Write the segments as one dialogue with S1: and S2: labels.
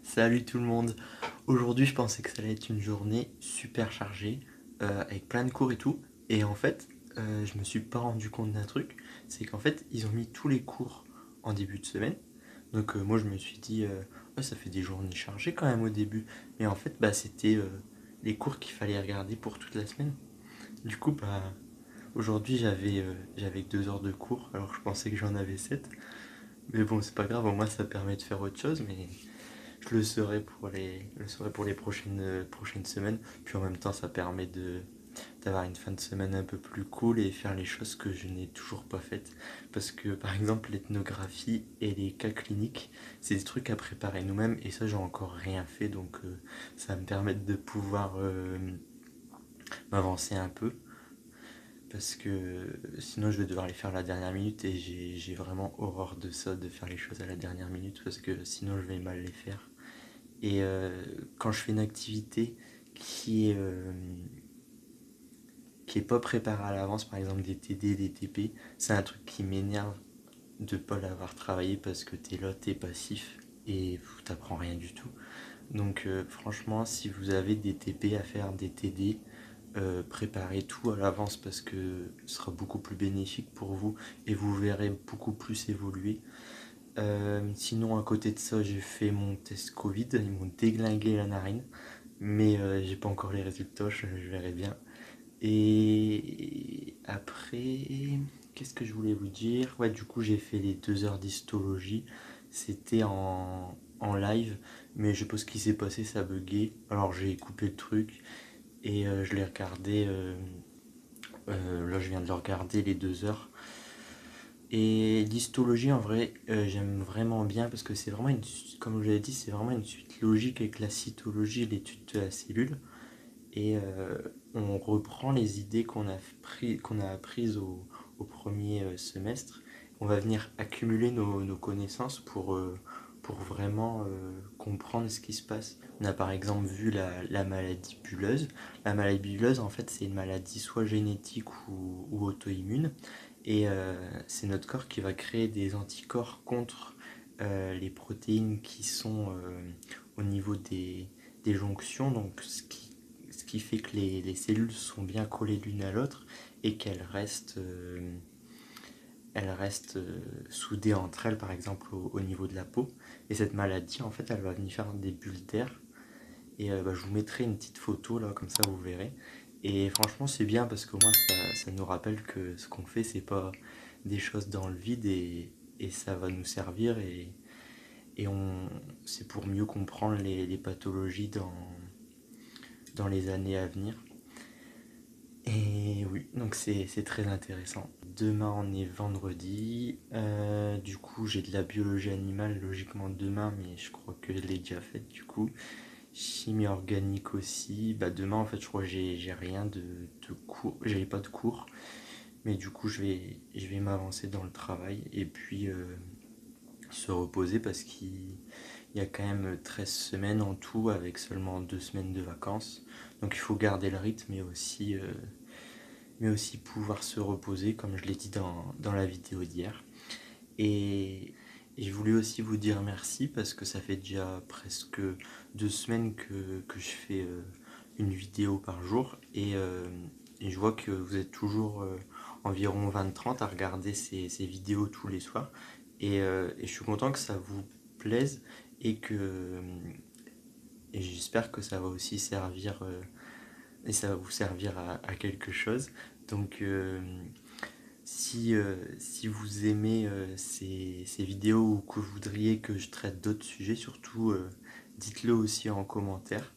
S1: Salut tout le monde. Aujourd'hui, je pensais que ça allait être une journée super chargée, avec plein de cours et tout. Et en fait, je me suis pas rendu compte d'un truc, c'est qu'en fait, ils ont mis tous les cours en début de semaine. Donc moi, je me suis dit, ouais, ça fait des journées chargées quand même au début. Mais en fait, bah, c'était les cours qu'il fallait regarder pour toute la semaine. Du coup, bah, aujourd'hui, j'avais que 2 heures de cours, alors que je pensais que j'en avais 7. Mais bon, c'est pas grave, au moins ça permet de faire autre chose. Mais je le serai pour les prochaines semaines. Puis en même temps, ça permet d'avoir une fin de semaine un peu plus cool et faire les choses que je n'ai toujours pas faites. Parce que par exemple, l'ethnographie et les cas cliniques, c'est des trucs à préparer nous-mêmes et ça, j'ai encore rien fait. Donc ça va me permettre de pouvoir m'avancer un peu. Parce que sinon, je vais devoir les faire à la dernière minute et j'ai vraiment horreur de ça, de faire les choses à la dernière minute. Parce que sinon, je vais mal les faire. Et quand je fais une activité qui est, euh, qui est pas préparée à l'avance, par exemple des TD, des TP, c'est un truc qui m'énerve de pas l'avoir travaillé parce que t'es là, t'es passif et t'apprends rien du tout. Donc franchement, si vous avez des TP à faire, des TD, préparez tout à l'avance parce que ce sera beaucoup plus bénéfique pour vous et vous verrez beaucoup plus évoluer. Sinon, à côté de ça, j'ai fait mon test Covid. Ils m'ont déglingué la narine. Mais j'ai pas encore les résultats, je verrai bien. Et après, qu'est-ce que je voulais vous dire? Ouais, du coup, j'ai fait les 2 heures d'histologie. C'était en live, mais je sais pas ce qui s'est passé, ça buguait. Alors j'ai coupé le truc et je l'ai regardé. Là, je viens de le regarder les 2 heures. Et l'histologie, en vrai, j'aime vraiment bien parce que c'est vraiment comme je l'ai dit, c'est vraiment une suite logique avec la cytologie et l'étude de la cellule. Et on reprend les idées qu'on a apprises au premier semestre. On va venir accumuler nos connaissances pour vraiment comprendre ce qui se passe. On a par exemple vu la maladie bulleuse. La maladie bulleuse, en fait, c'est une maladie soit génétique ou auto-immune. Et c'est notre corps qui va créer des anticorps contre les protéines qui sont au niveau des jonctions, donc ce qui fait que les cellules sont bien collées l'une à l'autre et qu'elles restent soudées entre elles, par exemple au niveau de la peau. Et cette maladie, en fait, elle va venir faire des bulles d'air. Et bah, je vous mettrai une petite photo là, comme ça vous verrez. Et franchement, c'est bien parce qu'au moins ça nous rappelle que ce qu'on fait, c'est pas des choses dans le vide et ça va nous servir. Et c'est pour mieux comprendre les pathologies dans les années à venir. Et oui, donc c'est très intéressant. Demain, on est vendredi. Du coup, j'ai de la biologie animale logiquement demain, mais je crois que je l'ai déjà faite du coup. Chimie organique aussi. Bah, demain, en fait, je crois que j'ai rien de cours. J'avais pas de cours. Mais du coup, je vais m'avancer dans le travail et puis se reposer parce qu'il y a quand même 13 semaines en tout avec seulement 2 semaines de vacances. Donc il faut garder le rythme mais aussi pouvoir se reposer, comme je l'ai dit dans la vidéo d'hier. Et je voulais aussi vous dire merci parce que ça fait déjà presque 2 semaines que je fais une vidéo par jour et je vois que vous êtes toujours environ 20-30 à regarder ces vidéos tous les soirs et je suis content que ça vous plaise et que et j'espère que ça va aussi servir et ça va vous servir à quelque chose. Donc si vous aimez ces vidéos ou que vous voudriez que je traite d'autres sujets, surtout dites-le aussi en commentaire.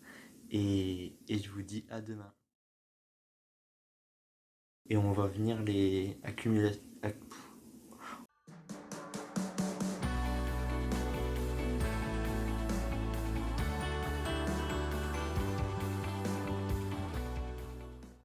S1: Et je vous dis à demain. Et on va venir les accumuler.